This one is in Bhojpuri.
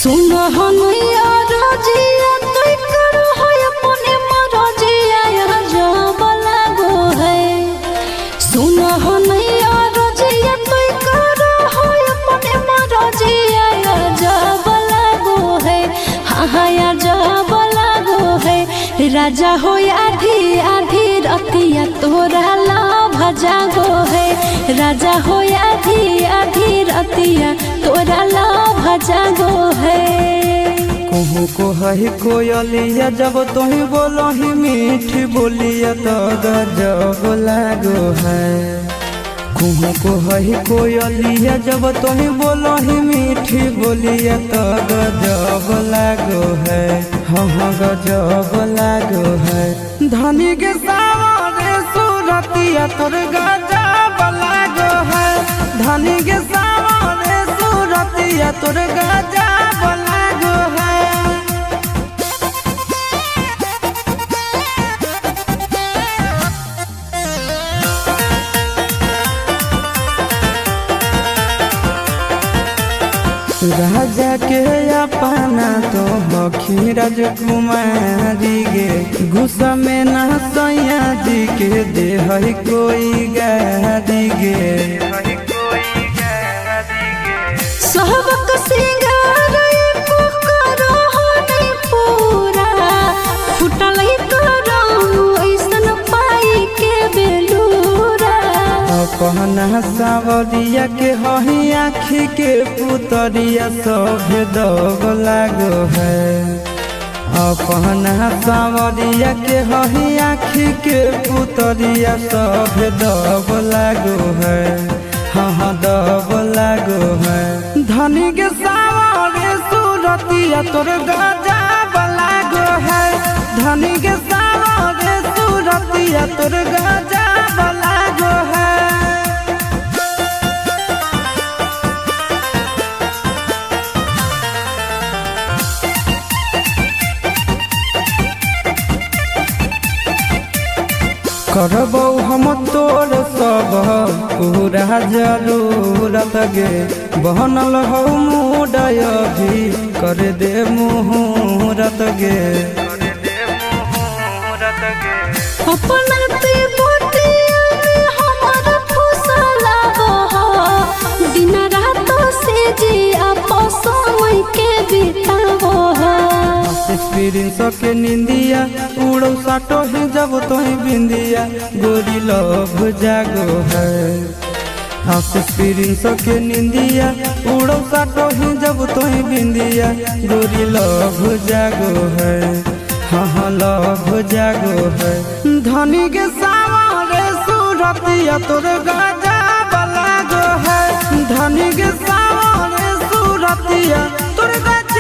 सुन हनुया रजिया तुई करो है अपने मरजिया जब लागो है। सुन हनुया रजिया तुई करो है अपने मरजिया जब लागो है। हाँ जब लागो है। राजा हो आधी आधी रतिया तोरा लाभ जागो है। राजा हो आधी आधी रतिया तोरा लाभ जागो है। कहूँ को है कोयलिया जब तुही बोलो ही मीठी बोलिया तो गजब लागो है। कहूँ को है कोयलिया जब तुही बोलो ही मीठी बोलिया तो गजब लागो है। हाँ गजब लागो है। धनी के सावरे सूरतिया तोर गजब लागो है। धनी के सावरे सूरतिया तोर गजब लागो है। राजा के अपना तो हखी राजकुमारी गे। गुस्सा में ना सैया जी के दे है कोई गारी गे। सबक सिंगार करो नहीं पूरा फुटल करो ऐसन पाई के बेलूरा। अपना सावरिया के हही आखी के पुतरिया सब दब लागो है। अपना सावरिया के हही आखी के पुतरिया सब दब लागो है। हाँ दब लागो है। धनी के सावरे सूरतिया तोर गजब लागो है। धनी के सावरे सूरतिया तोर गजब लागो है। करबौ हम तोर सब पूरा जरूरत गे। बनल हो मुडय भी कर दे मुहूर्त गे। अपना ते बोटिया में हमारा फुसला बहो दिन रात से जी आपस में के बितावो हो। एक्सपीरियंस के निंदिया उड़ो साटो ही जब तो ही बिंदिया गोरी लव जागो है। एक्सपीरियंस के निंदिया उड़ो साटो ही जब तो ही बिंदिया गोरी लव जागो है। हाँ लव जागो है। धनी के सावरे सूरतिया तोर गजब लागो है। धनी के सावरे सूरतिया तोर गजब